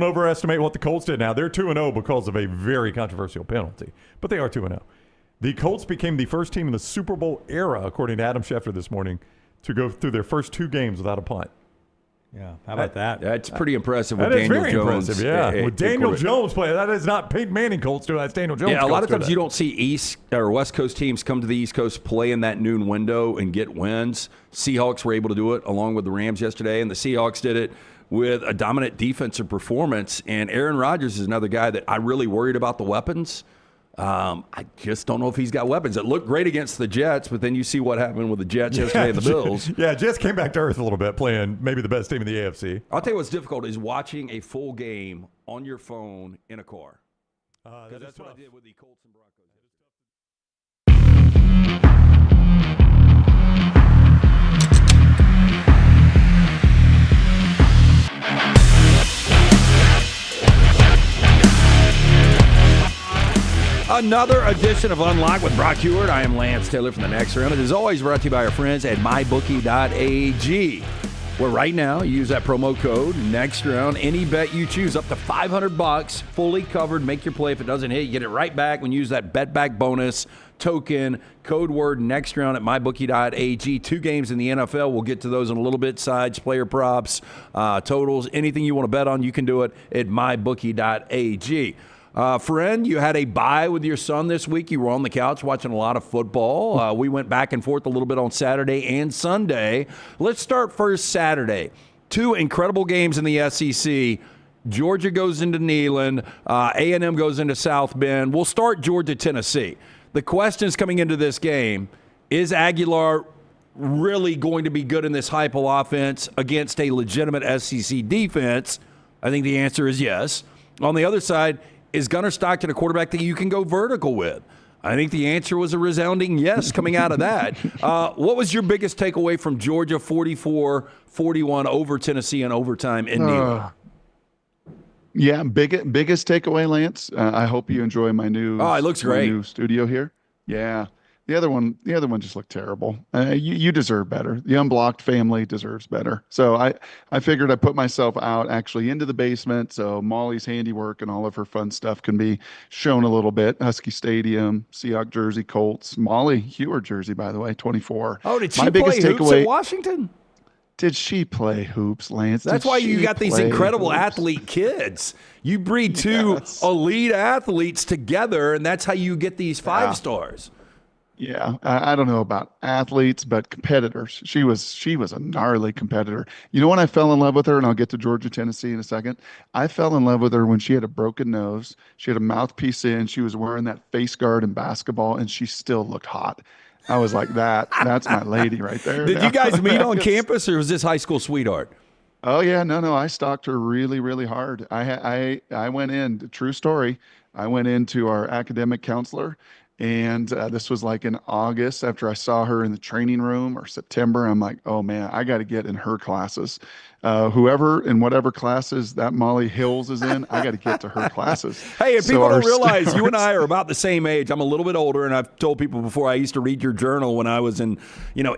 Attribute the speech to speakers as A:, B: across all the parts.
A: Overestimate what the Colts did now. They're 2-0 because of a very controversial penalty, but they are 2-0. The Colts became the first team in the Super Bowl era, according to Adam Schefter this morning, to go through their first 2 games without a punt.
B: Yeah, how about that?
C: That's pretty impressive with
A: That is
C: Daniel
A: very
C: Jones.
A: impressive, yeah. With Daniel Jones playing, that is not Peyton Manning Colts doing that. That's Daniel Jones.
C: Yeah, a lot of
A: Colts
C: times you don't see East or West Coast teams come to the East Coast, play in that noon window, and get wins. Seahawks were able to do it along with the Rams yesterday, and the Seahawks did it with a dominant defensive performance. And Aaron Rodgers is another guy that I really worried about the weapons. I just don't know if he's got weapons. It looked great against the Jets, but then you see what happened with the Jets yesterday and the Bills.
A: Yeah, Jets came back to earth a little bit, playing maybe the best team in the AFC.
C: I'll tell you what's difficult is watching a full game on your phone in a car. That's what I did with the Colts and Broncos. Another edition of Unlocked with Brock Huard. I am Lance Taylor from the Next Round. It is always brought to you by our friends at mybookie.ag, where right now you use that promo code Next Round. Any bet you choose, up to $500, fully covered. Make your play. If it doesn't hit, you get it right back when you use that bet back bonus token, code word Next Round at mybookie.ag. 2 games in the NFL. We'll get to those in a little bit. Sides, player props, totals, anything you want to bet on, you can do it at mybookie.ag. Friend, you had a bye with your son this week. You were on the couch watching a lot of football. We went back and forth a little bit on Saturday and Sunday. Let's start first Saturday. 2 incredible games in the SEC. Georgia goes into Neyland. A&M goes into South Bend. We'll start Georgia, Tennessee. The questions coming into this game, is Aguilar really going to be good in this Heupel offense against a legitimate SEC defense? I think the answer is yes. On the other side, is Gunnar Stockton a quarterback that you can go vertical with? I think the answer was a resounding yes coming out of that. What was your biggest takeaway from Georgia 44-41 over Tennessee in overtime in Neyland?
D: Yeah, biggest takeaway, Lance. I hope you enjoy my new.
C: Oh, it looks great.
D: New studio here. Yeah, the other one just looked terrible. You deserve better. The Unblocked family deserves better. So I figured I'd put myself out actually into the basement so Molly's handiwork and all of her fun stuff can be shown a little bit. Husky Stadium, Seahawks jersey, Colts, Molly Huard jersey, by the way, 24.
C: Oh, did she play hoops at Washington?
D: Did she play hoops, Lance?
C: That's why you got these incredible athlete kids. You breed 2 elite athletes together, and that's how you get these 5 stars.
D: Yeah, I don't know about athletes, but competitors. She was a gnarly competitor. You know when I fell in love with her, and I'll get to Georgia, Tennessee in a second. I fell in love with her when she had a broken nose. She had a mouthpiece in. She was wearing that face guard in basketball, and she still looked hot. I was like, that's my lady right there.
C: Did you guys meet on campus, or was this high school sweetheart?
D: Oh yeah, no, I stalked her really, really hard. I went in, true story. I went into our academic counselor. And this was like in August after I saw her in the training room, or September. I'm like, oh man, I got to get in her classes. Whoever in whatever classes that Molly Hills is in, I got to get to her classes.
C: Hey, if people don't realize, you and I are about the same age. I'm a little bit older, and I've told people before I used to read your journal when I was in,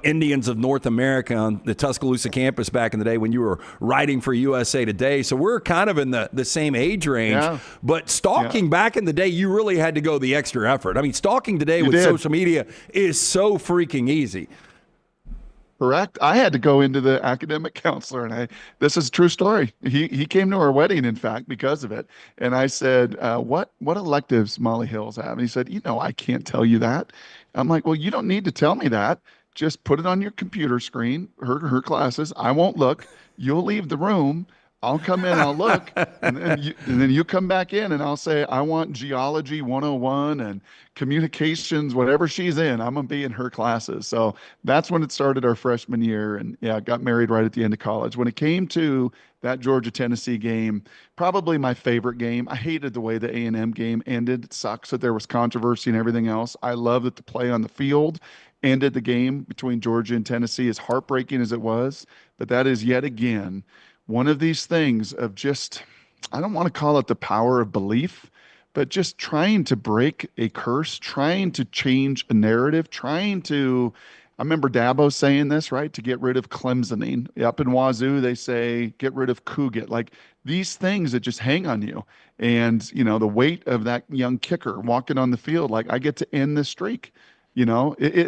C: Indians of North America on the Tuscaloosa campus back in the day when you were writing for USA Today. So we're kind of in the same age range. Yeah. But stalking back in the day, you really had to go the extra effort. I mean, stalking today with social media is so freaking easy.
D: Correct. I had to go into the academic counselor, and this is a true story. He came to our wedding, in fact, because of it. And I said, what electives Molly Hills have? And he said, I can't tell you that. I'm like, well, you don't need to tell me that. Just put it on your computer screen, her classes. I won't look. You'll leave the room. I'll come in, I'll look, and then you come back in, and I'll say, I want Geology 101 and communications, whatever she's in, I'm going to be in her classes. So that's when it started our freshman year, and got married right at the end of college. When it came to that Georgia-Tennessee game, probably my favorite game. I hated the way the A&M game ended. It sucks that there was controversy and everything else. I love that the play on the field ended the game between Georgia and Tennessee, as heartbreaking as it was. But that is yet again one of these things of just, I don't want to call it the power of belief, but just trying to break a curse, trying to change a narrative, trying to I remember Dabo saying this, right? To get rid of Clemsoning. Up in Wazoo, they say get rid of Cougat. Like these things that just hang on you. And, the weight of that young kicker walking on the field, like I get to end this streak. It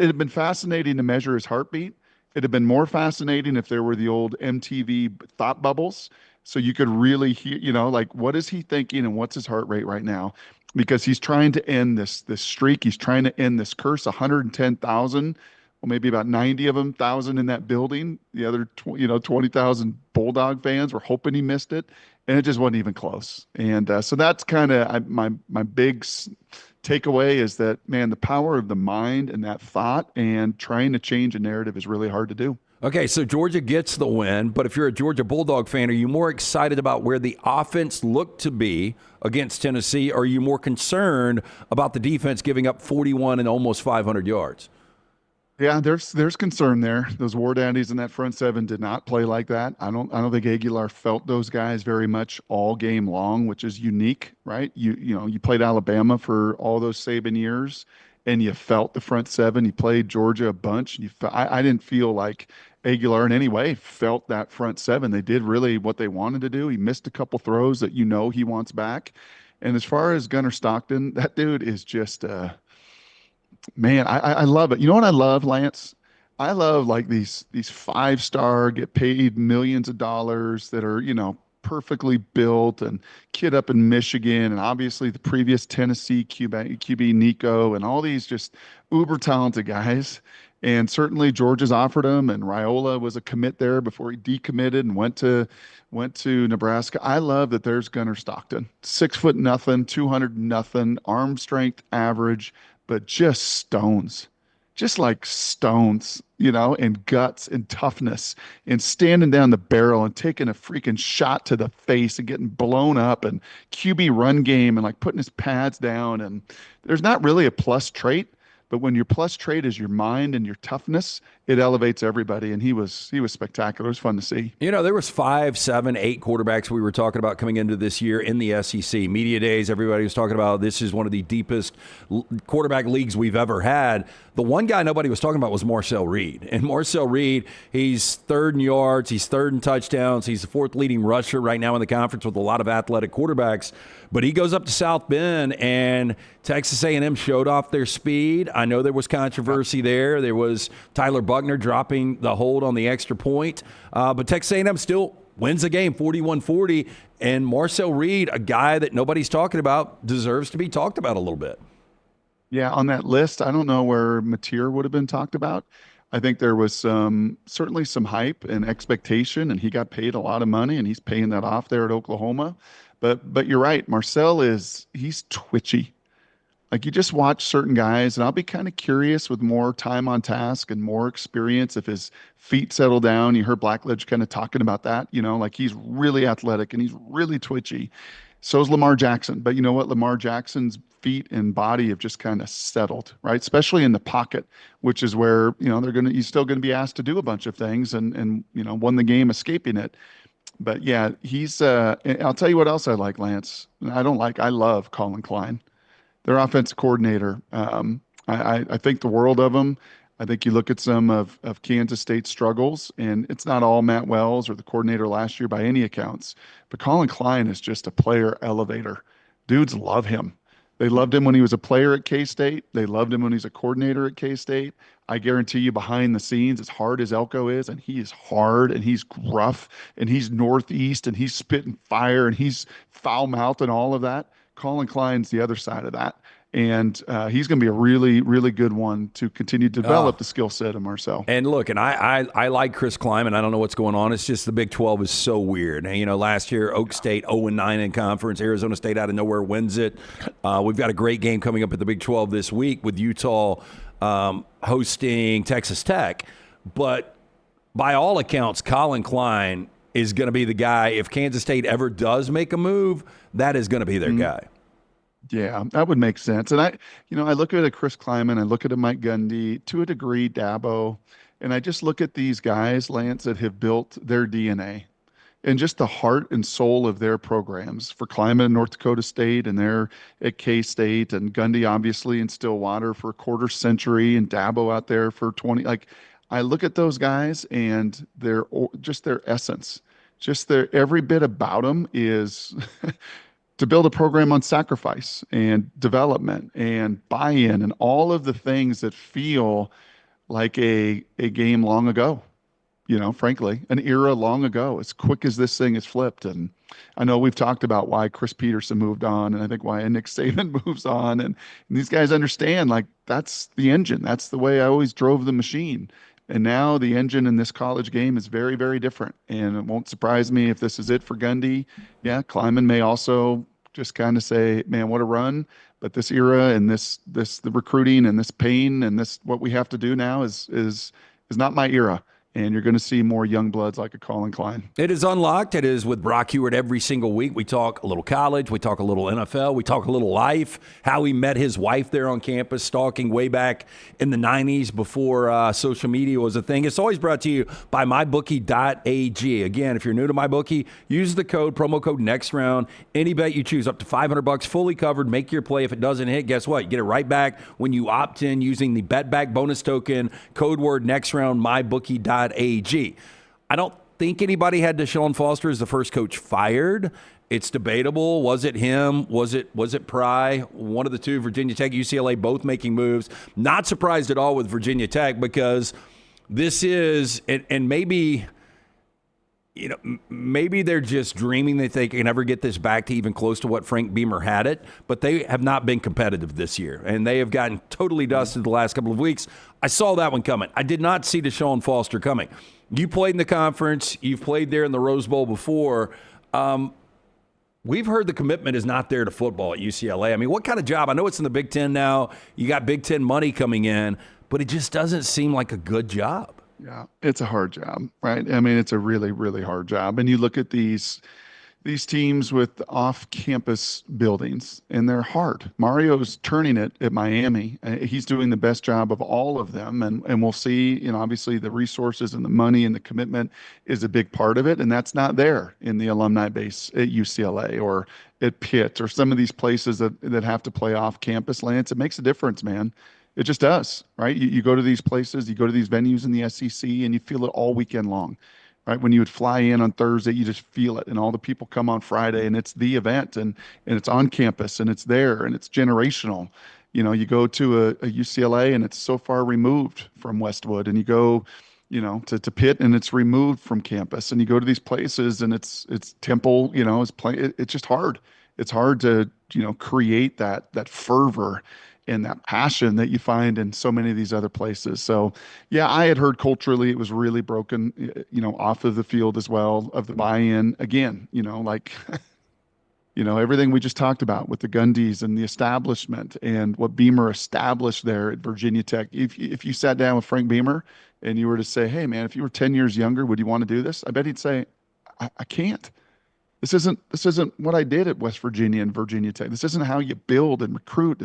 D: had been fascinating to measure his heartbeat. It'd have been more fascinating if there were the old MTV thought bubbles. So you could really hear, like what is he thinking and what's his heart rate right now? Because he's trying to end this streak. He's trying to end this curse. 110,000, well, maybe about 90 of them thousand in that building. The other, 20,000 Bulldog fans were hoping he missed it, and it just wasn't even close. And so that's kind of my big takeaway is that, man, the power of the mind and that thought and trying to change a narrative is really hard to do.
C: Okay, so Georgia gets the win, but if you're a Georgia Bulldog fan, are you more excited about where the offense looked to be against Tennessee, or are you more concerned about the defense giving up 41 and almost 500 yards?
D: Yeah, there's concern there. Those War Daddies in that front seven did not play like that. I don't think Aguilar felt those guys very much all game long, which is unique, right? You played Alabama for all those Saban years, and you felt the front seven. You played Georgia a bunch. I didn't feel like Aguilar in any way felt that front seven. They did really what they wanted to do. He missed a couple throws that he wants back. And as far as Gunnar Stockton, that dude is just man, I love it. You know what I love, Lance? I love like these 5-star get paid millions of dollars that are, perfectly built, and kid up in Michigan, and obviously the previous Tennessee QB Nico, and all these just uber talented guys. And certainly Georgia's offered him, and Raiola was a commit there before he decommitted and went to Nebraska. I love that there's Gunnar Stockton, 6'0" nothing, 200 nothing, arm strength average, but just stones, just like stones, and guts and toughness, and standing down the barrel and taking a freaking shot to the face and getting blown up, and QB run game, and like putting his pads down. And there's not really a plus trait, but when your plus trait is your mind and your toughness, it elevates everybody. And he was spectacular. It was fun to see.
C: There was 5, 7, 8 quarterbacks we were talking about coming into this year in the SEC. Media days, everybody was talking about this is one of the deepest quarterback leagues we've ever had. The one guy nobody was talking about was Marcel Reed. And Marcel Reed, he's third in yards, he's third in touchdowns, he's the 4th leading rusher right now in the conference with a lot of athletic quarterbacks. But he goes up to South Bend, and Texas A&M showed off their speed. I know there was controversy there. There was Tyler Buckner dropping the hold on the extra point. But Texas A&M still wins the game 41-40. And Marcel Reed, a guy that nobody's talking about, deserves to be talked about a little bit.
D: Yeah, on that list, I don't know where Mateer would have been talked about. I think there was certainly some hype and expectation, and he got paid a lot of money, and he's paying that off there at Oklahoma. But you're right, Marcel he's twitchy. Like you just watch certain guys, and I'll be kind of curious with more time on task and more experience if his feet settle down. You heard Blackledge kind of talking about that, like he's really athletic and he's really twitchy. So is Lamar Jackson. But you know what? Lamar Jackson's feet and body have just kind of settled, right? Especially in the pocket, which is where, he's still going to be asked to do a bunch of things and won the game escaping it. But yeah, I'll tell you what else I like, Lance. I love Colin Klein, their offensive coordinator. I think the world of him. I think you look at some of Kansas State's struggles, and it's not all Matt Wells or the coordinator last year by any accounts, but Colin Klein is just a player elevator. Dudes love him. They loved him when he was a player at K-State. They loved him when he's a coordinator at K-State. I guarantee you behind the scenes, as hard as Elko is, and he is hard, and he's gruff, and he's Northeast, and he's spitting fire, and he's foul-mouthed and all of that, Colin Klein's the other side of that. And he's going to be a really, really good one to continue to develop the skill set of Marcel.
C: And look, and I like Chris Kleiman. I don't know what's going on. It's just the Big 12 is so weird. And, last year, Oak State 0-9 in conference. Arizona State out of nowhere wins it. We've got a great game coming up at the Big 12 this week with Utah hosting Texas Tech. But by all accounts, Colin Klein is going to be the guy. If Kansas State ever does make a move, that is going to be their guy.
D: Yeah, that would make sense. And I look at a Chris Kleiman, I look at a Mike Gundy, to a degree Dabo, and I just look at these guys, Lance, that have built their DNA and just the heart and soul of their programs. For Kleiman in North Dakota State, and they're at K-State, and Gundy obviously in Stillwater for a quarter century, and Dabo out there for 20. Like I look at those guys and just their essence, just their every bit about them is to build a program on sacrifice and development and buy-in and all of the things that feel like a game long ago, frankly, an era long ago, as quick as this thing is flipped. And I know we've talked about why Chris Peterson moved on, and I think why Nick Saban moves on. And these guys understand, like, that's the engine. That's the way I always drove the machine. And now the engine in this college game is very, very different. And it won't surprise me if this is it for Gundy. Yeah, Kleiman may also just kind of say, man, what a run. But this era and the recruiting and this pain and this what we have to do now is not my era. And you're going to see more young bloods like a Colin Klein.
C: It is Unlocked. It is with Brock Huard every single week. We talk a little college. We talk a little NFL. We talk a little life, how he met his wife there on campus, stalking way back in the 90s before social media was a thing. It's always brought to you by mybookie.ag. Again, if you're new to MyBookie, use the promo code NEXTROUND. Any bet you choose, up to $500, fully covered. Make your play. If it doesn't hit, guess what? You get it right back when you opt in using the Bet Back bonus token, code word NEXTROUND, mybookie.ag. I don't think anybody had Deshaun Foster as the first coach fired. It's debatable. Was it him? Was it Pry? One of the two, Virginia Tech, UCLA, both making moves. Not surprised at all with Virginia Tech because this is, and maybe, maybe they're just dreaming that they can ever get this back to even close to what Frank Beamer had it, but they have not been competitive this year, and they have gotten totally dusted the last couple of weeks. I saw that one coming. I did not see Deshaun Foster coming. You played in the conference. You've played there in the Rose Bowl before. We've heard the commitment is not there to football at UCLA. I mean, what kind of job? I know it's in the Big Ten now. You got Big Ten money coming in, but it just doesn't seem like a good job.
D: Yeah, it's a hard job, right? I mean, it's a really, really hard job. And you look at these teams with off-campus buildings, and they're hard. Mario's turning it at Miami. He's doing the best job of all of them, and we'll see. Obviously the resources and the money and the commitment is a big part of it, and that's not there in the alumni base at UCLA or at Pitt or some of these places that have to play off-campus. Lance, it makes a difference, man. It just does, right? You go to these places, you go to these venues in the SEC, and you feel it all weekend long. Right, when you would fly in on Thursday, you just feel it, and all the people come on Friday, and it's the event, and it's on campus, and it's there, and it's generational. You go to a UCLA, and it's so far removed from Westwood, and you go, to Pitt, and it's removed from campus, and you go to these places, and it's Temple, it's just hard. It's hard to create that fervor and that passion that you find in so many of these other places. So, yeah, I had heard culturally it was really broken, off of the field as well, of the buy-in. Again, everything we just talked about with the Gundys and the establishment and what Beamer established there at Virginia Tech. If you sat down with Frank Beamer and you were to say, hey, man, if you were 10 years younger, would you want to do this? I bet he'd say, I can't. This isn't what I did at West Virginia and Virginia Tech. This isn't how you build and recruit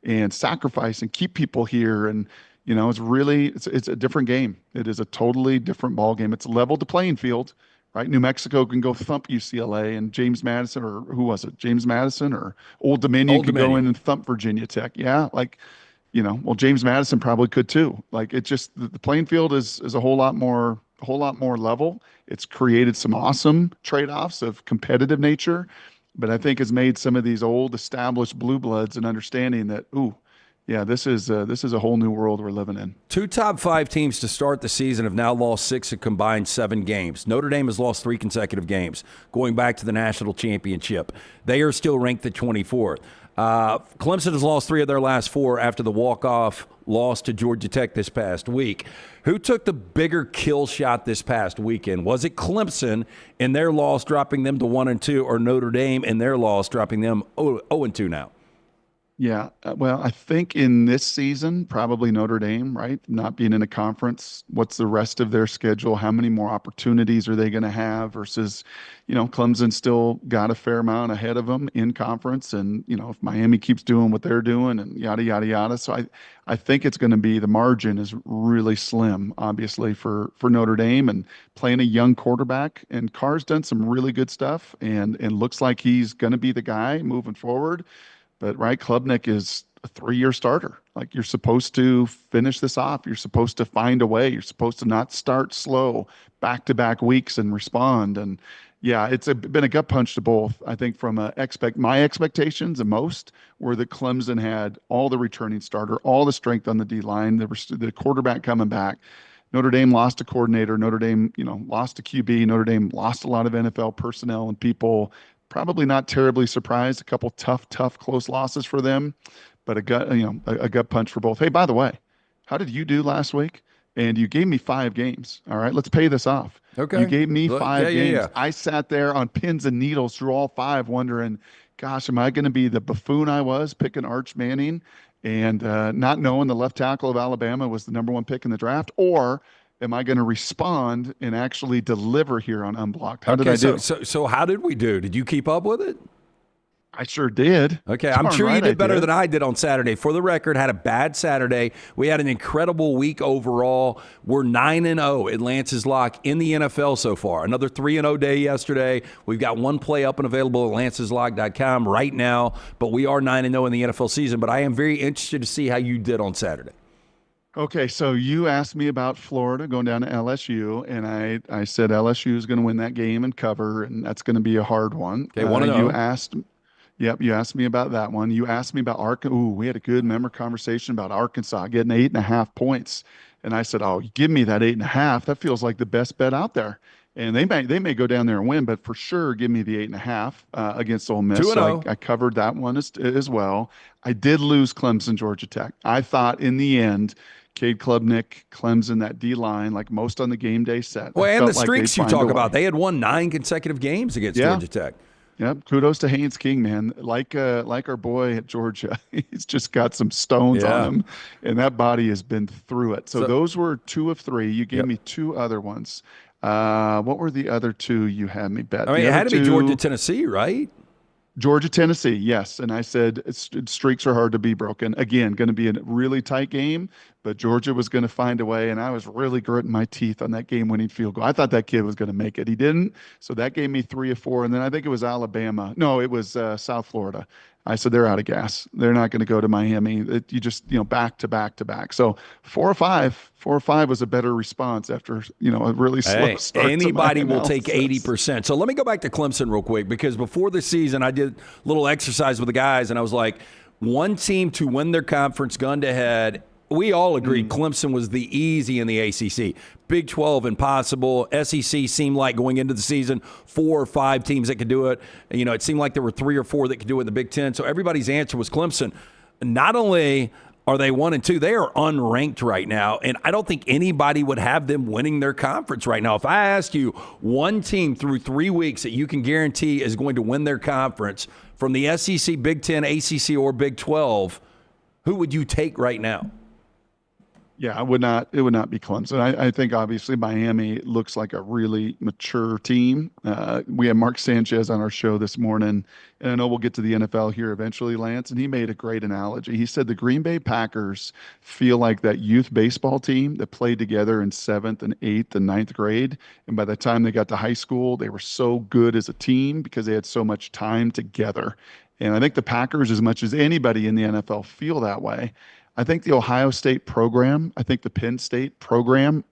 D: and sacrifice and keep people here. And it's a different game. It is a totally different ball game. It's leveled the playing field, right? New Mexico can go thump UCLA, and James Madison, or who was it? James Madison or Old Dominion could go in and thump Virginia Tech. Yeah, well, James Madison probably could too. It just the playing field is a whole lot more level. It's created some awesome trade-offs of competitive nature, but I think has made some of these old established blue bloods an understanding that, this is a whole new world we're living in. 2
C: top 5 teams to start the season have now lost 6 of combined 7 games. Notre Dame has lost 3 consecutive games, going back to the national championship. They are still ranked at 24th. Clemson has lost 3 of their last 4 after the walk-off loss to Georgia Tech this past week. Who took the bigger kill shot this past weekend? Was it Clemson in their loss, dropping them to 1-2, or Notre Dame in their loss, dropping them 0-2 now?
D: Yeah, well, I think in this season, probably Notre Dame, right? Not being in a conference, what's the rest of their schedule? How many more opportunities are they going to have versus, Clemson still got a fair amount ahead of them in conference. And, if Miami keeps doing what they're doing and yada, yada, yada. So I think it's going to be, the margin is really slim, obviously, for Notre Dame, and playing a young quarterback. And Carr's done some really good stuff and looks like he's going to be the guy moving forward. But right, Klubnik is a 3-year starter. Like, you're supposed to finish this off. You're supposed to find a way. You're supposed to not start slow back-to-back weeks and respond. And yeah, it's been a gut punch to both. I think from my expectations, and most were that Clemson had all the returning starter, all the strength on the D line. There was the quarterback coming back. Notre Dame lost a coordinator. Notre Dame, lost a QB. Notre Dame lost a lot of NFL personnel, and people probably not terribly surprised. A couple tough, close losses for them, but a gut punch for both. Hey, by the way, how did you do last week? And you gave me 5 games. All right, let's pay this off.
C: Okay.
D: You gave me 5 games.
C: Yeah.
D: I sat there on pins and needles through all 5 wondering, gosh, am I going to be the buffoon I was picking Arch Manning and not knowing the left tackle of Alabama was the #1 pick in the draft? Or am I going to respond and actually deliver here on Unblocked? How did I do?
C: So how did we do? Did you keep up with it?
D: I sure did.
C: Okay, I'm sure you did better than I did on Saturday. For the record, had a bad Saturday. We had an incredible week overall. We're 9-0 at Lance's Lock in the NFL so far. Another 3-0 day yesterday. We've got one play up and available at lanceslock.com right now, but we are 9-0 in the NFL season. But I am very interested to see how you did on Saturday.
D: Okay, so you asked me about Florida going down to LSU, and I said LSU is going to win that game and cover, and that's going to be a hard one.
C: Okay, 1-0.
D: You asked me about that one. You asked me about Arkansas. Ooh, we had a good conversation about Arkansas getting 8.5 points. And I said, oh, give me that 8.5. That feels like the best bet out there. And they may go down there and win, but for sure, give me the 8.5 against Ole Miss.
C: 2-0.
D: So I covered that one as well. I did lose Clemson, Georgia Tech. I thought in the end, Cade Klubnik, Clemson, that D line, like most on the game day set.
C: Well, and the streaks you talk about, they had won 9 consecutive games against Georgia Tech.
D: Yep. Kudos to Haynes King, man. Like our boy at Georgia, he's just got some stones on him, and that body has been through it. So those were 2 of 3. You gave me 2 other ones. What were the other 2 you had me bet?
C: I mean, it had to be Georgia, Tennessee, right?
D: Georgia, Tennessee, yes. And I said streaks are hard to be broken. Again, going to be a really tight game, but Georgia was going to find a way, and I was really gritting my teeth on that game-winning field goal. I thought that kid was going to make it. He didn't, so that gave me 3 of 4. And then I think it was Alabama. No, it was South Florida. I said they're out of gas. They're not going to go to Miami. You just, back to back to back. So 4 or 5. 4 or 5 was a better response after, a really slow start.
C: Anybody will take 80%. So let me go back to Clemson real quick, because before the season, I did a little exercise with the guys, and I was like, one team to win their conference, gun to head. We all agreed Clemson was the easy in the ACC. Big 12, impossible. SEC seemed like going into the season 4 or 5 teams that could do it. It seemed like there were 3 or 4 that could do it in the Big 10. So everybody's answer was Clemson. Not only are they 1 and 2, they are unranked right now, and I don't think anybody would have them winning their conference right now. If I asked you one team through 3 weeks that you can guarantee is going to win their conference from the SEC, Big 10, ACC, or Big 12, who would you take right now?
D: Yeah, it would not be Clemson. I think obviously Miami looks like a really mature team. We had Mark Sanchez on our show this morning, and I know we'll get to the NFL here eventually, Lance, and he made a great analogy. He said the Green Bay Packers feel like that youth baseball team that played together in 7th and 8th and 9th grade, and by the time they got to high school, they were so good as a team because they had so much time together. And I think the Packers, as much as anybody in the NFL, feel that way. I think the Ohio State program, I think the Penn State program,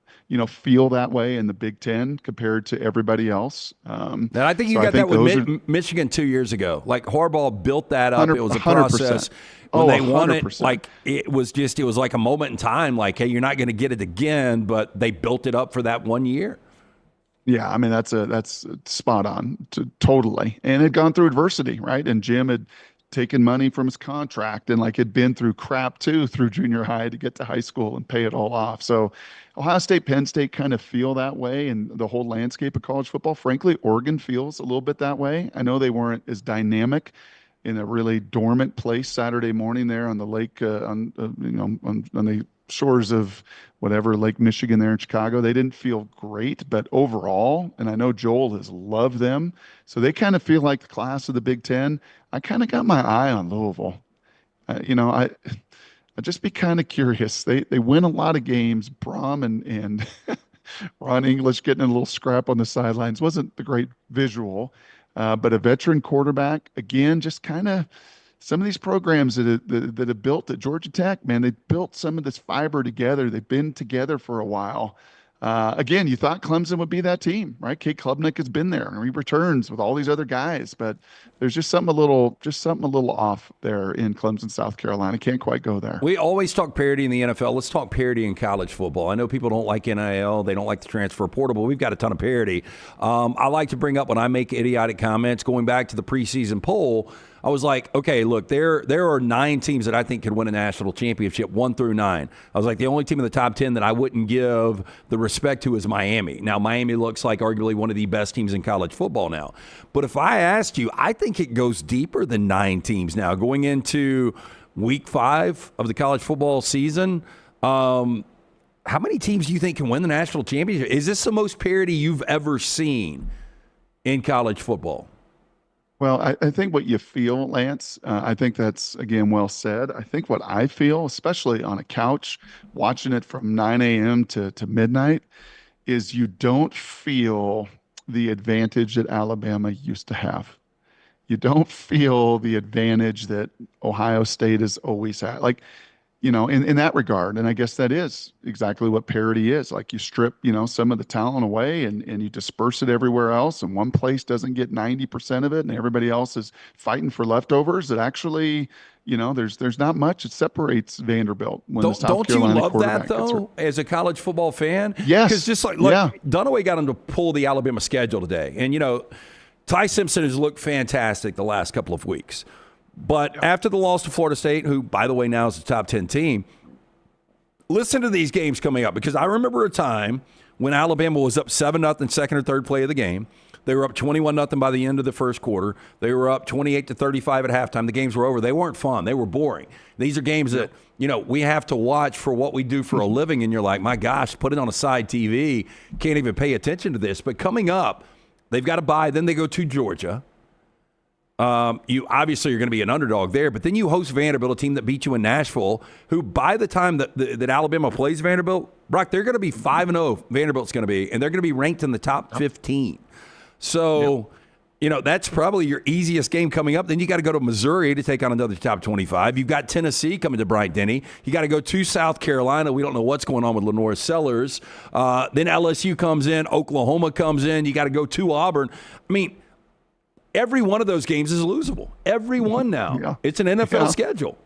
D: feel that way in the Big Ten compared to everybody else.
C: And I think you got that with Michigan 2 years ago. Like Harbaugh built that up. It was a process. When they won it, like it was like a moment in time. Like, hey, you're not going to get it again, but they built it up for that 1 year.
D: Yeah, I mean that's spot on, totally. And it had gone through adversity, right? And Jim had taken money from his contract and had been through crap too through junior high to get to high school and pay it all off. So Ohio State, Penn State kind of feel that way, and the whole landscape of college football. Frankly, Oregon feels a little bit that way. I know they weren't as dynamic in a really dormant place Saturday morning there on the lake, on the shores of whatever, Lake Michigan there in Chicago. They didn't feel great, but overall, and I know Joel has loved them, so they kind of feel like the class of the Big Ten. I kind of got my eye on Louisville. I'd just be kind of curious. They win a lot of games. Brom and Ron English getting a little scrap on the sidelines wasn't the great visual, but a veteran quarterback, again, just kind of some of these programs that have built at Georgia Tech, man, they built some of this fiber together. They've been together for a while. Again, you thought Clemson would be that team, right? Kate Klubnik has been there and he returns with all these other guys, but there's just something a little off there in Clemson, South Carolina. Can't quite go there.
C: We always talk parity in the NFL. Let's talk parity in college football. I know people don't like NIL. They don't like the transfer portal, but we've got a ton of parity. I like to bring up when I make idiotic comments, going back to the preseason poll, I was like, okay, look, there are 9 teams that I think could win a national championship, 1 through 9. I was like, the only team in the top 10 that I wouldn't give the respect to is Miami. Now, Miami looks like arguably one of the best teams in college football now. But if I asked you, I think it goes deeper than 9 teams now. Going into week 5 of the college football season, how many teams do you think can win the national championship? Is this the most parity you've ever seen in college football?
D: Well, I think what you feel, Lance, I think that's, again, well said. I think what I feel, especially on a couch, watching it from 9 a.m. to midnight, is you don't feel the advantage that Alabama used to have. You don't feel the advantage that Ohio State has always had. Like, in that regard, and I guess that is exactly what parity is. Like you strip, some of the talent away and you disperse it everywhere else, and one place doesn't get 90% of it and everybody else is fighting for leftovers. That actually, there's not much that separates Vanderbilt when the South Carolina
C: quarterback. Don't you love that, though, as a college football fan?
D: Yes.
C: Because just like, look, Dunaway got him to pull the Alabama schedule today. And, Ty Simpson has looked fantastic the last couple of weeks. But after the loss to Florida State, who, by the way, now is a top 10 team, listen to these games coming up. Because I remember a time when Alabama was up 7-0 second or third play of the game. They were up 21-0 by the end of the first quarter. They were up 28-35 at halftime. The games were over. They weren't fun. They were boring. These are games that, we have to watch for what we do for a living. And you're like, my gosh, put it on a side TV. Can't even pay attention to this. But coming up, they've got to bye. Then they go to Georgia. You obviously are going to be an underdog there, but then you host Vanderbilt, a team that beat you in Nashville, who by the time that Alabama plays Vanderbilt, Brock, they're going to be 5-0. Vanderbilt's going to be, and they're going to be ranked in the top 15. So, that's probably your easiest game coming up. Then you got to go to Missouri to take on another top 25. You've got Tennessee coming to Bryant-Denny. You got to go to South Carolina. We don't know what's going on with Lenore Sellers. Then LSU comes in. Oklahoma comes in. You got to go to Auburn. I mean, every one of those games is losable. Every one now. Yeah. It's an NFL schedule.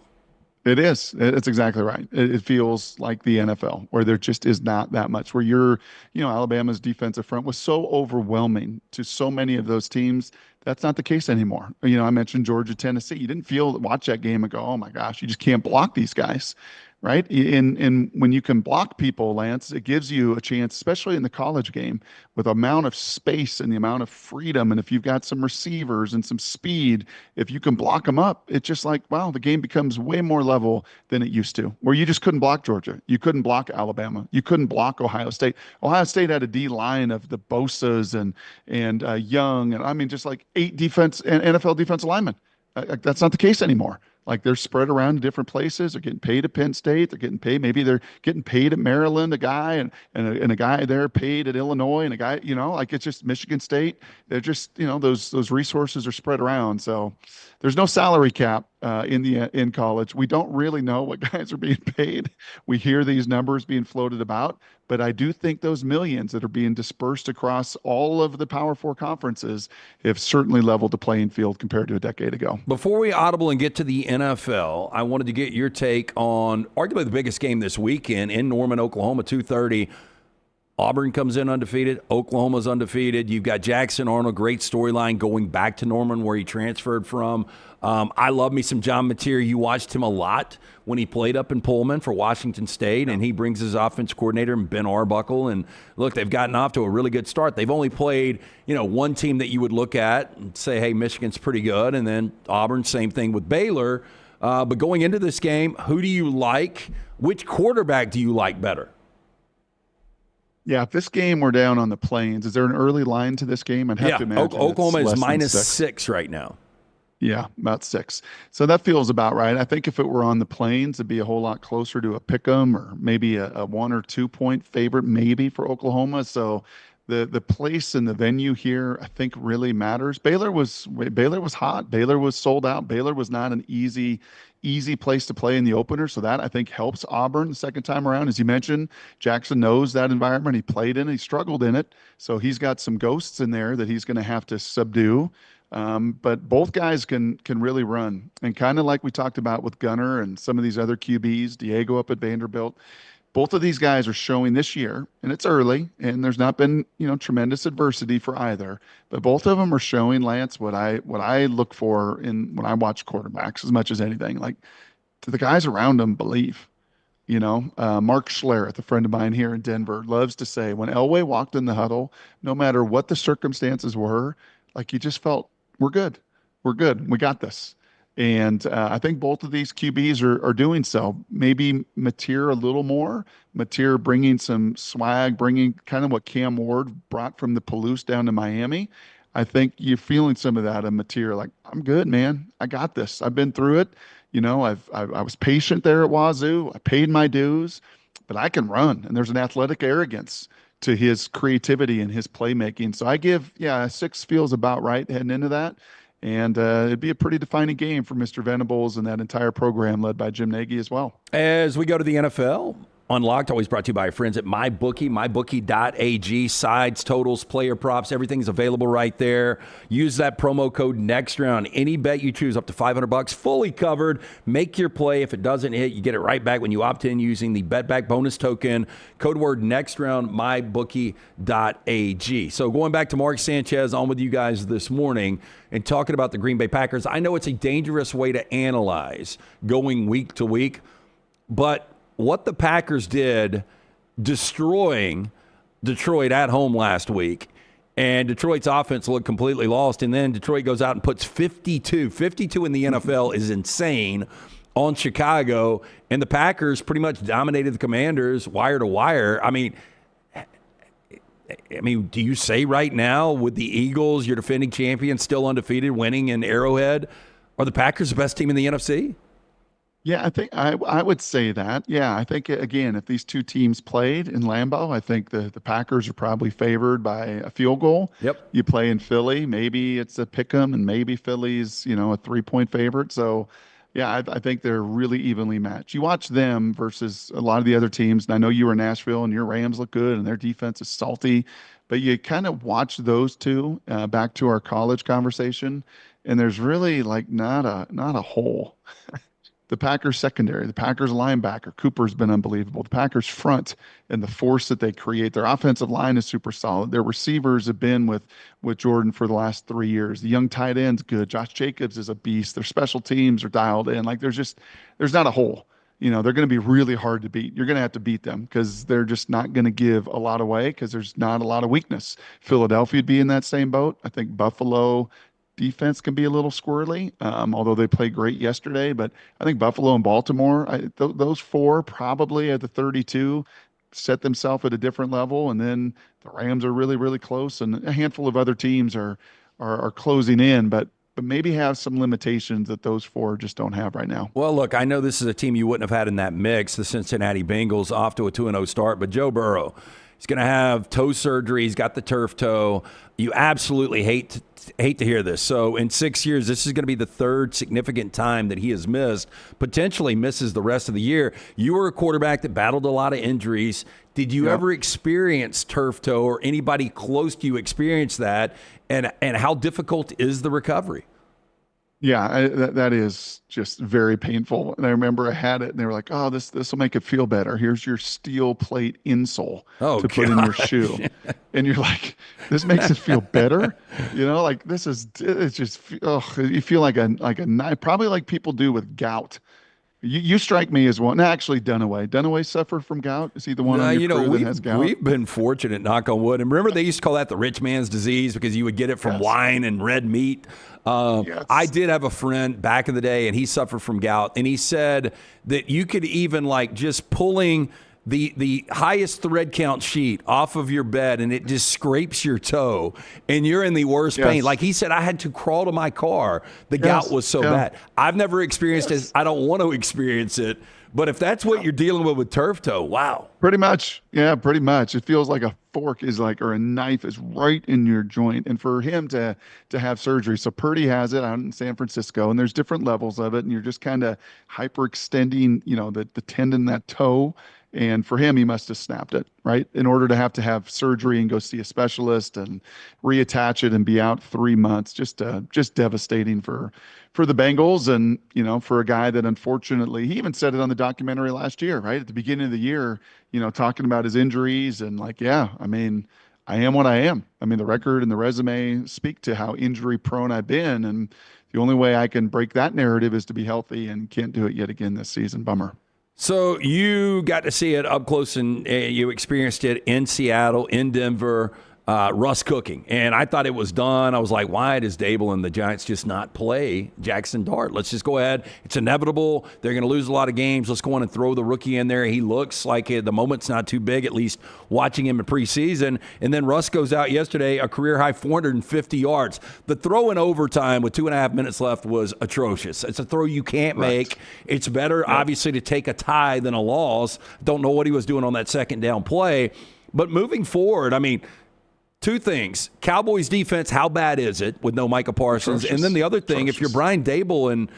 D: It is. It's exactly right. It feels like the NFL, where there just is not that much. Where Alabama's defensive front was so overwhelming to so many of those teams. That's not the case anymore. I mentioned Georgia, Tennessee. You didn't watch that game and go, oh my gosh, you just can't block these guys. Right? And when you can block people, Lance, it gives you a chance, especially in the college game, with the amount of space and the amount of freedom. And if you've got some receivers and some speed, if you can block them up, it's just like, wow, the game becomes way more level than it used to, where you just couldn't block Georgia. You couldn't block Alabama. You couldn't block Ohio State. Ohio State had a D line of the Bosas and Young. And I mean, just like 8 NFL defensive linemen. That's not the case anymore. Like they're spread around in different places. They're getting paid at Penn State. They're getting paid. Maybe they're getting paid at Maryland, a guy, and a guy there paid at Illinois, and a guy, like it's just Michigan State. They're just, those resources are spread around. So there's no salary cap in college. We don't really know what guys are being paid. We hear these numbers being floated about, but I do think those millions that are being dispersed across all of the Power 4 conferences have certainly leveled the playing field compared to a decade ago.
C: Before we audible and get to the NFL, I wanted to get your take on arguably the biggest game this weekend in Norman, Oklahoma, 2:30. Auburn comes in undefeated. Oklahoma's undefeated. You've got Jackson Arnold, great storyline going back to Norman where he transferred from. I love me some John Mateer. You watched him a lot when he played up in Pullman for Washington State, and he brings his offense coordinator, Ben Arbuckle. And look, they've gotten off to a really good start. They've only played, one team that you would look at and say, hey, Michigan's pretty good. And then Auburn, same thing with Baylor. But going into this game, who do you like? Which quarterback do you like better?
D: Yeah, if this game were down on the Plains, is there an early line to this game? I'd have to imagine
C: Oklahoma is -6 right now.
D: Yeah, about 6. So that feels about right. I think if it were on the Plains, it'd be a whole lot closer to a pick 'em or maybe a 1 or 2 point favorite maybe for Oklahoma. So the place and the venue here, I think, really matters. Baylor was hot. Baylor was sold out. Baylor was not an easy place to play in the opener. So that, I think, helps Auburn the second time around. As you mentioned, Jackson knows that environment. He played in it. He struggled in it. So he's got some ghosts in there that he's going to have to subdue. But both guys can really run. And kind of like we talked about with Gunner and some of these other QBs, Diego up at Vanderbilt, both of these guys are showing this year, and it's early, and there's not been, tremendous adversity for either. But both of them are showing, Lance, what I look for when I watch quarterbacks as much as anything. Like, do the guys around them believe? Mark Schlereth, a friend of mine here in Denver, loves to say when Elway walked in the huddle, no matter what the circumstances were, like, you just felt, we're good. We got this. And I think both of these QBs are doing so. Maybe Mateer a little more. Mateer bringing some swag, bringing kind of what Cam Ward brought from the Palouse down to Miami. I think you're feeling some of that in Mateer. Like, I'm good, man. I got this. I've been through it. I was patient there at Wazoo. I paid my dues, but I can run. And there's an athletic arrogance to his creativity and his playmaking. So I give, 6 feels about right heading into that. And it'd be a pretty defining game for Mr. Venables and that entire program led by Jim Nagy as well.
C: As we go to the NFL, Unlocked, always brought to you by our friends at MyBookie, mybookie.ag, sides, totals, player props, everything's available right there. Use that promo code NEXTROUND. Any bet you choose up to $500, fully covered. Make your play. If it doesn't hit, you get it right back when you opt in using the bet back bonus token. Code word NEXTROUND, mybookie.ag. So going back to Mark Sanchez on with you guys this morning and talking about the Green Bay Packers, I know it's a dangerous way to analyze going week to week, but what the Packers did destroying Detroit at home last week, and Detroit's offense looked completely lost, and then Detroit goes out and puts 52 in the NFL is insane on Chicago, and the Packers pretty much dominated the Commanders wire to wire. I mean, do you say right now with the Eagles, your defending champions, still undefeated, winning in Arrowhead, are the Packers the best team in the NFC?
D: Yeah, I think I would say that. Yeah, I think, again, if these two teams played in Lambeau, I think the Packers are probably favored by a field goal.
C: Yep.
D: You play in Philly, maybe it's a pick 'em, and maybe Philly's, a 3-point favorite. So, yeah, I think they're really evenly matched. You watch them versus a lot of the other teams, and I know you were in Nashville, and your Rams look good, and their defense is salty. But you kind of watch those two, back to our college conversation, and there's really not a hole. The Packers secondary, the Packers linebacker, Cooper's been unbelievable. The Packers front and the force that they create. Their offensive line is super solid. Their receivers have been with Jordan for the last 3 years. The young tight end's good. Josh Jacobs is a beast. Their special teams are dialed in. Like, there's not a hole. They're going to be really hard to beat. You're going to have to beat them because they're just not going to give a lot away because there's not a lot of weakness. Philadelphia would be in that same boat. I think Buffalo defense can be a little squirrely, although they played great yesterday. But I think Buffalo and Baltimore, those 4 probably at the 32 set themselves at a different level. And then the Rams are really, really close. And a handful of other teams are closing in, but maybe have some limitations that those 4 just don't have right now.
C: Well, look, I know this is a team you wouldn't have had in that mix, the Cincinnati Bengals, off to a 2-0 start. But Joe Burrow, he's going to have toe surgery. He's got the turf toe. You absolutely hate to hear this. So in 6 years, this is going to be the 3rd significant time that he has missed, potentially misses the rest of the year. You were a quarterback that battled a lot of injuries. Did you ever experience turf toe, or anybody close to you experience that? And how difficult is the recovery?
D: Yeah, that is just very painful. And I remember I had it, and they were like, "Oh, this will make it feel better. Here's your steel plate insole to put in your shoe." And you're like, "This makes it feel better?" It's just, you feel like a probably like people do with gout. You strike me as one. Actually, Dunaway. Dunaway suffered from gout. Is he the one on your crew that has gout?
C: We've been fortunate, knock on wood. And remember, they used to call that the rich man's disease because you would get it from wine and red meat.
D: Yes.
C: I did have a friend back in the day, and he suffered from gout. And he said that you could even just pulling the highest thread count sheet off of your bed, and it just scrapes your toe, and you're in the worst pain. Like he said, I had to crawl to my car. The gout was so bad. I've never experienced it. I don't want to experience it. But if that's what you're dealing with turf toe, wow.
D: Pretty much. Yeah, pretty much. It feels like a fork is like, or a knife is right in your joint. And for him to have surgery, so Purdy has it out in San Francisco, and there's different levels of it, and you're just kind of hyperextending, the tendon, that toe. And for him, he must have snapped it, right? In order to have surgery and go see a specialist and reattach it and be out 3 months, just devastating for the Bengals. And, for a guy that unfortunately, he even said it on the documentary last year, right? At the beginning of the year, talking about his injuries and I am what I am. The record and the resume speak to how injury prone I've been. And the only way I can break that narrative is to be healthy, and can't do it yet again this season. Bummer.
C: So you got to see it up close, and you experienced it in Seattle, in Denver, Russ cooking. And I thought it was done. I was like, why does Dable and the Giants just not play Jackson Dart? Let's just go ahead. It's inevitable. They're going to lose a lot of games. Let's go on and throw the rookie in there. He looks like the moment's not too big, at least watching him in preseason. And then Russ goes out yesterday, a career-high 450 yards. The throw in overtime with 2.5 minutes left was atrocious. It's a throw you can't make. It's better, obviously, to take a tie than a loss. Don't know what he was doing on that second down play. But moving forward, two things. Cowboys defense, how bad is it with no Micah Parsons? And then the other thing, if you're Brian Dable and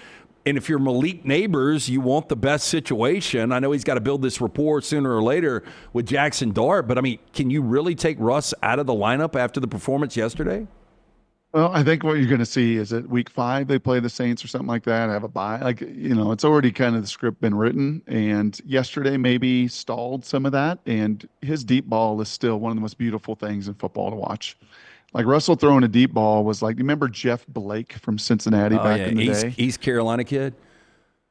C: if you're Malik Neighbors, you want the best situation. I know he's got to build this rapport sooner or later with Jackson Dart, but can you really take Russ out of the lineup after the performance yesterday?
D: Well, I think what you're going to see is that week 5, they play the Saints or something like that, have a bye. It's already kind of the script been written. And yesterday maybe stalled some of that. And his deep ball is still one of the most beautiful things in football to watch. Like Russell throwing a deep ball was like, you remember Jeff Blake from Cincinnati back in the day?
C: East Carolina kid.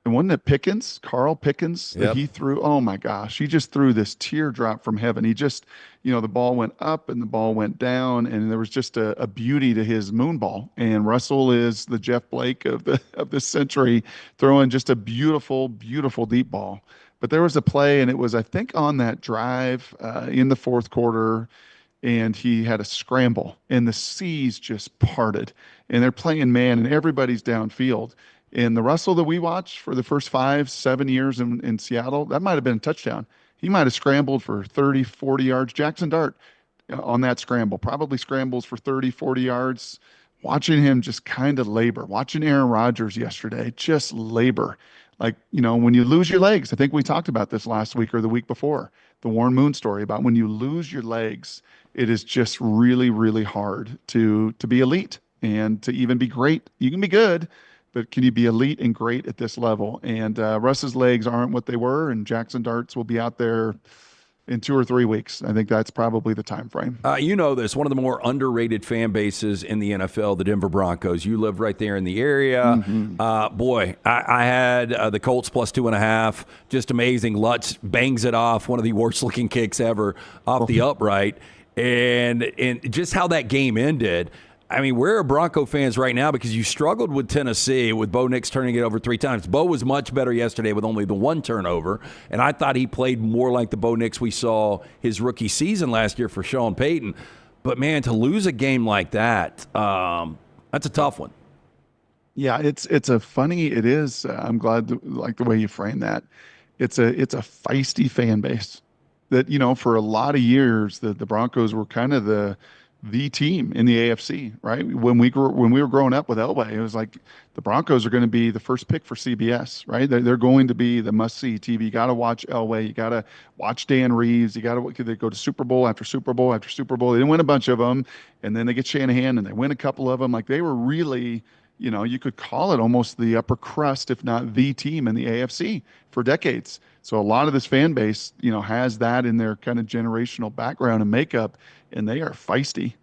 D: And wasn't it Pickens, Carl Pickens, that he threw? Oh my gosh, he just threw this teardrop from heaven. He just, the ball went up and the ball went down, and there was just a beauty to his moon ball. And Russell is the Jeff Blake of this century, throwing just a beautiful, beautiful deep ball. But there was a play, and it was, I think, on that drive in the fourth quarter, and he had a scramble, and the seas just parted, and they're playing man, and everybody's downfield. And the Russell that we watched for the first 5-7 years in Seattle, that might have been a touchdown. He might have scrambled for 30, 40 yards. Jackson Dart on that scramble probably scrambles for 30, 40 yards. Watching him just kind of labor. Watching Aaron Rodgers yesterday, just labor. When you lose your legs, I think we talked about this last week or the week before, the Warren Moon story about when you lose your legs, it is just really, really hard to be elite and to even be great. You can be good, but can you be elite and great at this level? And Russ's legs aren't what they were, and Jackson Dart's will be out there in 2 or 3 weeks. I think that's probably the time frame.
C: This one of the more underrated fan bases in the NFL, the Denver Broncos. You live right there in the area. I had the Colts plus 2.5. Just amazing. Lutz bangs it off, one of the worst looking kicks ever off the upright. And just how that game ended. Where are Bronco fans right now? Because you struggled with Tennessee with Bo Nix turning it over 3 times. Bo was much better yesterday with only the 1 turnover, and I thought he played more like the Bo Nix we saw his rookie season last year for Sean Payton. But, man, to lose a game like that, that's a tough one.
D: Yeah, it is. I'm glad the way you frame that. It's a feisty fan base that, for a lot of years, the Broncos were kind of the team in the AFC, right? When we were growing up with Elway, it was like the Broncos are going to be the first pick for CBS, right? They're going to be the must-see TV. You got to watch Elway. You got to watch Dan Reeves. They go to Super Bowl after Super Bowl after Super Bowl. They didn't win a bunch of them, and then they get Shanahan, and they win a couple of them. Like they were really, you could call it almost the upper crust, if not the team in the AFC for decades. So a lot of this fan base, has that in their kind of generational background and makeup, and they are feisty.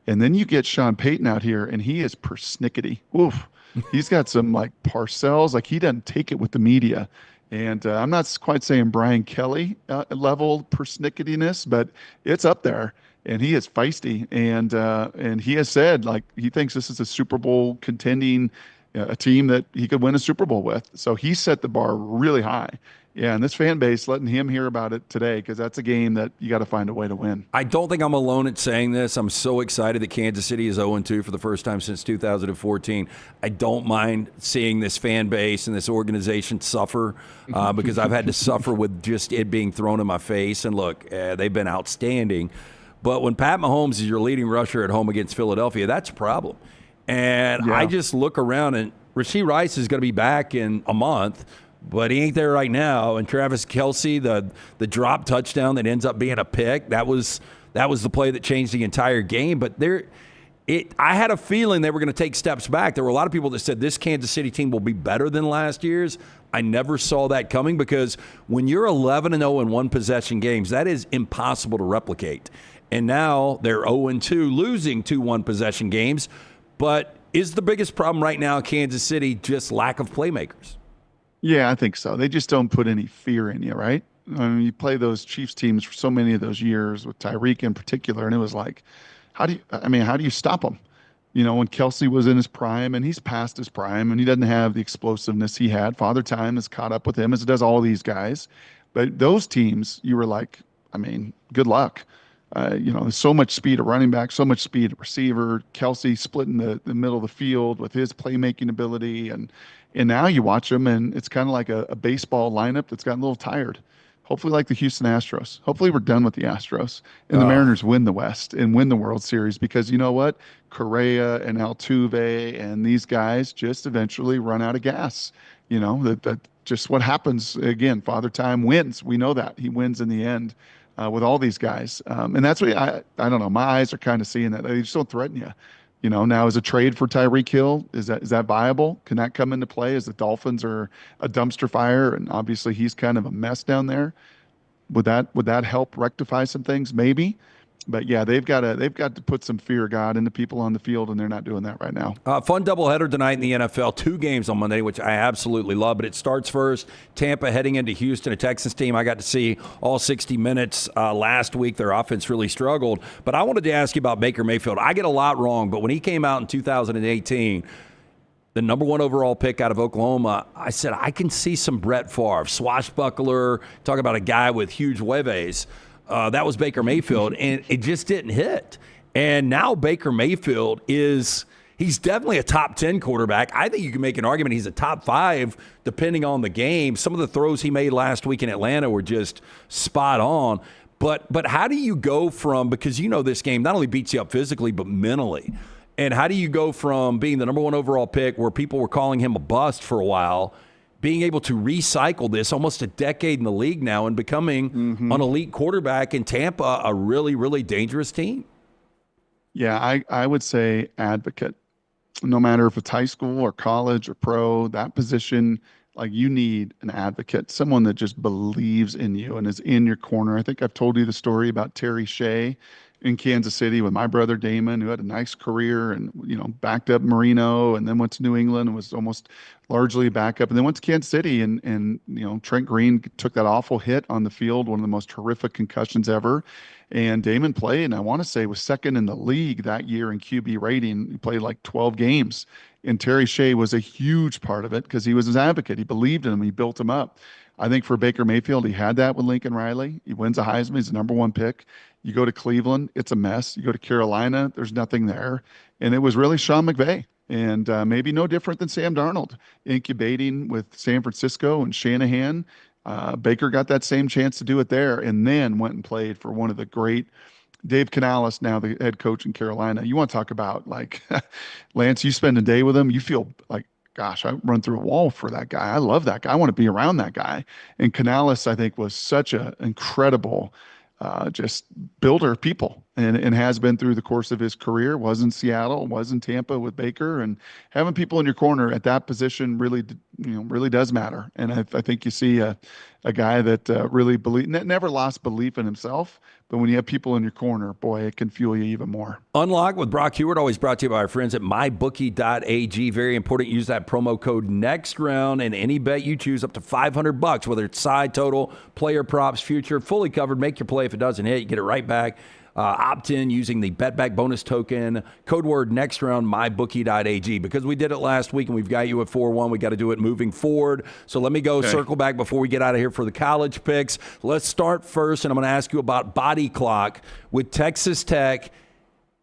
D: And then you get Sean Payton out here, and he is persnickety. Oof. He's got some Parcells, he doesn't take it with the media. And I'm not quite saying Brian Kelly level persnicketiness, but it's up there. And he is feisty. And he has said he thinks this is a Super Bowl contending a team that he could win a Super Bowl with. So he set the bar really high. Yeah, and this fan base letting him hear about it today, because that's a game that you got to find a way to win.
C: I don't think I'm alone at saying this. I'm so excited that Kansas City is 0-2 for the first time since 2014. I don't mind seeing this fan base and this organization suffer because I've had to suffer with just it being thrown in my face. And look, they've been outstanding. But when Pat Mahomes is your leading rusher at home against Philadelphia, that's a problem. And I just look around, and Rashee Rice is going to be back in a month, but he ain't there right now. And Travis Kelce, the drop touchdown that ends up being a pick, that was the play that changed the entire game. But I had a feeling they were going to take steps back. There were a lot of people that said this Kansas City team will be better than last year's. I never saw that coming, because when you're 11-0 in one-possession games, that is impossible to replicate. And now they're 0-2, losing 2 one-possession games. But is the biggest problem right now in Kansas City just lack of playmakers?
D: Yeah, I think so. They just don't put any fear in you, right? I mean, you play those Chiefs teams for so many of those years, with Tyreek in particular, and it was like, how do you stop them? You know, when Kelce was in his prime, and he's past his prime, and he doesn't have the explosiveness he had. Father Time has caught up with him, as it does all these guys. But those teams, you were like, I mean, good luck. There's so much speed at running back, so much speed at receiver. Kelce splitting the middle of the field with his playmaking ability. And now you watch him, and it's kind of like a baseball lineup that's gotten a little tired. Hopefully like the Houston Astros. Hopefully we're done with the Astros, and the Mariners win the West and win the World Series, because you know what? Correa and Altuve and these guys just eventually run out of gas. You know, that just what happens. Again, Father Time wins. We know that. He wins in the end with all these guys. And that's what I don't know. My eyes are kind of seeing that. They just don't threaten you. You know, now is a trade for Tyreek Hill, is that viable? Can that come into play, as the Dolphins are a dumpster fire, and obviously he's kind of a mess down there? Would that help rectify some things? Maybe. But yeah, they've got to put some fear of God into people on the field, and they're not doing that right now.
C: Fun doubleheader tonight in the NFL. 2 games on Monday, which I absolutely love. But it starts first. Tampa heading into Houston, a Texans team I got to see all 60 minutes last week. Their offense really struggled. But I wanted to ask you about Baker Mayfield. I get a lot wrong, but when he came out in 2018, the number 1 overall pick out of Oklahoma, I said, I can see some Brett Favre, swashbuckler, talk about a guy with huge huevos. That was Baker Mayfield, and it just didn't hit. And now Baker Mayfield he's definitely a top 10 quarterback. I think you can make an argument he's a top 5 depending on the game. Some of the throws he made last week in Atlanta were just spot on. But how do you go from, because you know this game not only beats you up physically but mentally, and how do you go from being the number 1 overall pick, where people were calling him a bust for a while, being able to recycle this almost a decade in the league now and becoming an elite quarterback in Tampa, a really, really dangerous team?
D: Yeah, I would say advocate. No matter if it's high school or college or pro, that position, like, you need an advocate, someone that just believes in you and is in your corner. I think I've told you the story about Terry Shea in Kansas City with my brother Damon, who had a nice career and, you know, backed up Marino and then went to New England and was almost largely a backup, and then went to Kansas City, and you know, Trent Green took that awful hit on the field, one of the most horrific concussions ever. And Damon played, and I want to say was second in the league that year in QB rating. He played like 12 games. And Terry Shea was a huge part of it, because he was his advocate. He believed in him. He built him up. I think for Baker Mayfield, he had that with Lincoln Riley. He wins a Heisman. He's the number 1 pick. You go to Cleveland, it's a mess. You go to Carolina, there's nothing there. And it was really Sean McVay. And maybe no different than Sam Darnold, incubating with San Francisco and Shanahan. Baker got that same chance to do it there, and then went and played for one of the great, Dave Canales, now the head coach in Carolina. You want to talk about, like, Lance, you spend a day with him, you feel like, gosh, I run through a wall for that guy. I love that guy. I want to be around that guy. And Canales, I think, was such an incredible just builder of people, and has been through the course of his career. Was in Seattle, was in Tampa with Baker, and having people in your corner at that position really does matter. And I think you see a guy that really never lost belief in himself, but when you have people in your corner, boy, it can fuel you even more.
C: Unlock with Brock Huard, always brought to you by our friends at mybookie.ag. Very important. Use that promo code NEXTROUND, and any bet you choose up to $500, whether it's side total, player props, future, fully covered. Make your play. If it doesn't hit, you get it right back. Opt in using the betback bonus token, code word next round, mybookie.ag. Because we did it last week and we've got you at 4-1, we got to do it moving forward. So let me go circle back before we get out of here for the college picks. Let's start first, and I'm going to ask you about body clock with Texas Tech,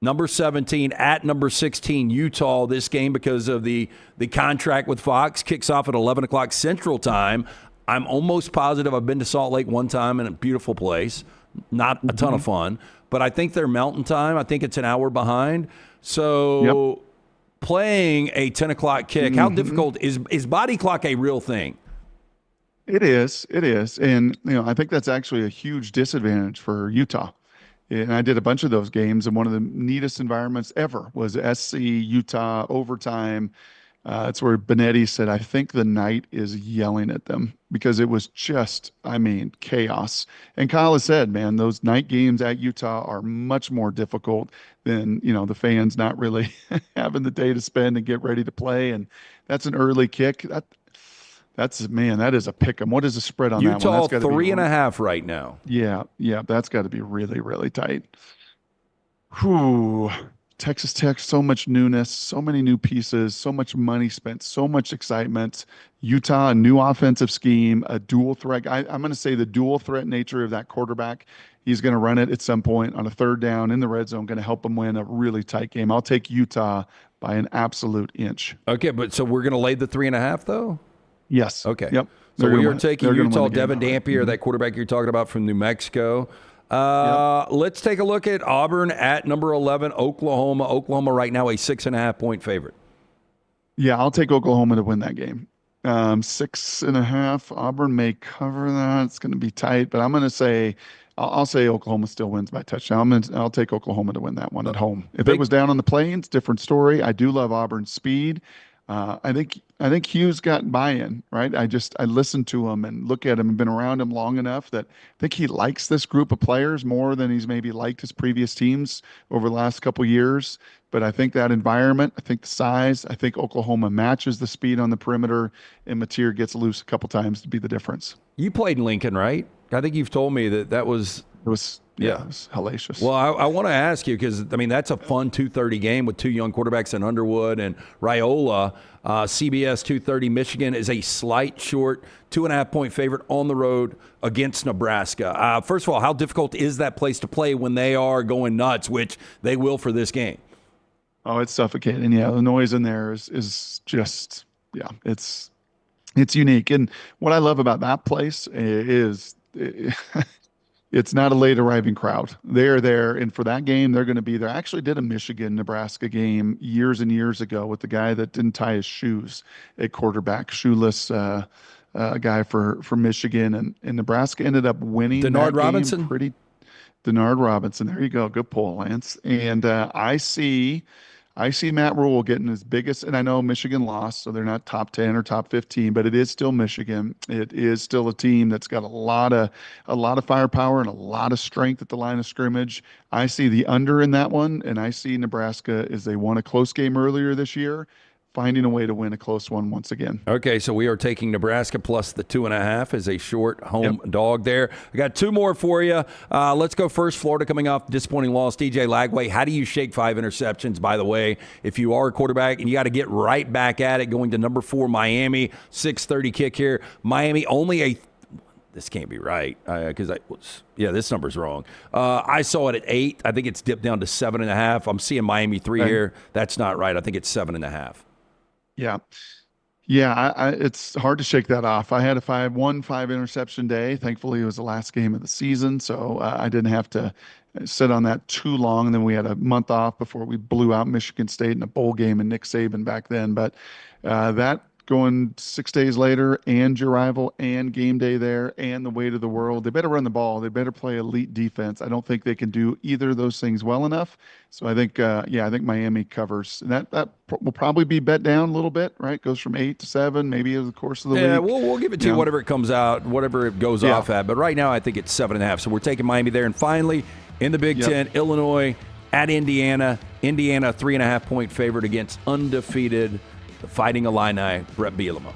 C: number 17 at number 16 Utah. This game, because of the contract with Fox, kicks off at 11 o'clock Central Time. I'm almost positive. I've been to Salt Lake one time, in a beautiful place. Not a ton of fun. but I think they're Mountain Time. I think it's an hour behind. So playing a 10 o'clock kick, how difficult is body clock a real thing?
D: It is. And, I think that's actually a huge disadvantage for Utah. And I did a bunch of those games, and one of the neatest environments ever was SC, Utah, overtime. It's where Benetti said, I think the night is yelling at them because it was just, chaos. And Kyle has said, man, those night games at Utah are much more difficult than, the fans not really having the day to spend and get ready to play. And that's an early kick. That is a pick 'em. What is the spread on that one?
C: Utah 3.5 right now.
D: Yeah, that's got to be really, really tight. Whew. Texas Tech, so much newness, so many new pieces, so much money spent, so much excitement. Utah, a new offensive scheme, a dual threat. I'm going to say the dual threat nature of that quarterback. He's going to run it at some point on a third down in the red zone, going to help him win a really tight game. I'll take Utah by an absolute inch.
C: Okay, but so we're going to lay the 3.5 though?
D: Yes.
C: Okay.
D: Yep.
C: So we are taking Utah. Devin Dampier, that quarterback you're talking about from New Mexico. Let's take a look at Auburn at number 11, Oklahoma. Oklahoma right now a 6.5-point favorite.
D: Yeah, I'll take Oklahoma to win that game. 6.5. Auburn may cover that. It's going to be tight, but I'm going to say, I'll say Oklahoma still wins by touchdown. I'll take Oklahoma to win that one at home. If it was down on the plains, different story. I do love Auburn's speed. I think Hughes got buy-in, right? I listened to him and look at him and been around him long enough that I think he likes this group of players more than he's maybe liked his previous teams over the last couple years. But I think that environment, I think the size, I think Oklahoma matches the speed on the perimeter, and Mateer gets loose a couple times to be the difference.
C: You played in Lincoln, right? I think you've told me that was...
D: It was hellacious.
C: Well, I want to ask you because, that's a fun 2:30 game with two young quarterbacks in Underwood and Raiola. CBS 2:30, Michigan is a slight short 2.5-point favorite on the road against Nebraska. First of all, how difficult is that place to play when they are going nuts, which they will for this game?
D: Oh, it's suffocating. Yeah, the noise in there is just, it's unique. And what I love about that place is it's not a late arriving crowd. They're there, and for that game, they're going to be there. I actually did a Michigan-Nebraska game years and years ago with the guy that didn't tie his shoes at quarterback, shoeless guy for Michigan, and Nebraska ended up winning.
C: Denard Robinson?
D: Denard Robinson. There you go. Good pull, Lance. And I see Matt Rule getting his biggest, and I know Michigan lost, so they're not top 10 or top 15, but it is still Michigan. It is still a team that's got a lot of firepower and a lot of strength at the line of scrimmage. I see the under in that one, and I see Nebraska as they won a close game earlier this year, finding a way to win a close one once again.
C: Okay, so we are taking Nebraska plus the 2.5 as a short home dog there. I got two more for you. Let's go first. Florida coming off disappointing loss. DJ Lagway, how do you shake 5 interceptions, by the way, if you are a quarterback and you got to get right back at it, going to number 4 Miami, 6:30 kick here. Miami only this can't be right because this number's wrong. I saw it at 8. I think it's dipped down to 7.5. I'm seeing Miami 3 here. That's not right. I think it's 7.5.
D: Yeah, it's hard to shake that off. I had a 5 interception day. Thankfully, it was the last game of the season, so I didn't have to sit on that too long. And then we had a month off before we blew out Michigan State in a bowl game and Nick Saban back then. But that going 6 days later, and your rival, and game day there, and the weight of the world, they better run the ball. They better play elite defense. I don't think they can do either of those things well enough. So I think, I think Miami covers. And that will probably be bet down a little bit, right? Goes from 8 to 7, maybe over the course of the week.
C: Yeah, we'll give it to you whatever it comes out, whatever it goes off at. But right now, I think it's 7.5. So we're taking Miami there. And finally, in the Big Ten, Illinois at Indiana. Indiana, 3.5-point favorite against undefeated, the Fighting Illini, Brett Bielema.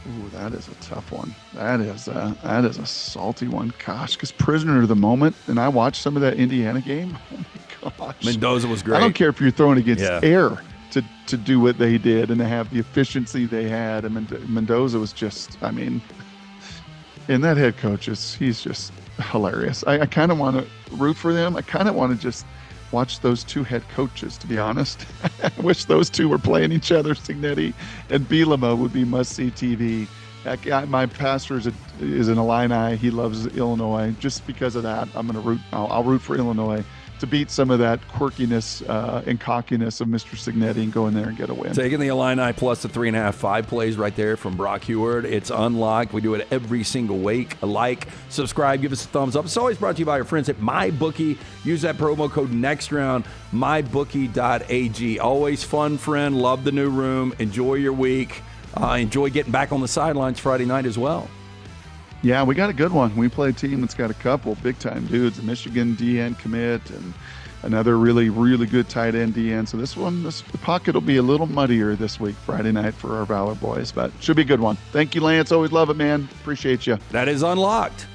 D: Ooh, that is a tough one. That is a salty one. Gosh, because prisoner of the moment, and I watched some of that Indiana game. Oh my gosh,
C: Mendoza was great.
D: I don't care if you're throwing against air to do what they did and to have the efficiency they had. And Mendoza was just, and that head coach he's just hilarious. I kind of want to root for them. I kind of want to just watch those two head coaches, to be honest. I wish those two were playing each other. Signetti and Bielema would be must-see TV. My pastor is an Illini. He loves Illinois. Just because of that, I'll root for Illinois to beat some of that quirkiness and cockiness of Mr. Signetti and go in there and get a win.
C: Taking the Illini plus the 3.5, 5 plays right there from Brock Huard. It's unlocked. We do it every single week. Like, subscribe, give us a thumbs up. It's always brought to you by our friends at MyBookie. Use that promo code NEXTROUND, mybookie.ag. Always fun, friend. Love the new room. Enjoy your week. Enjoy getting back on the sidelines Friday night as well.
D: Yeah, we got a good one. We play a team that's got a couple big-time dudes, a Michigan DN commit and another really, really good tight end DN. So the pocket will be a little muddier this week, Friday night, for our Valor boys, but should be a good one. Thank you, Lance. Always love it, man. Appreciate you.
C: That is unlocked.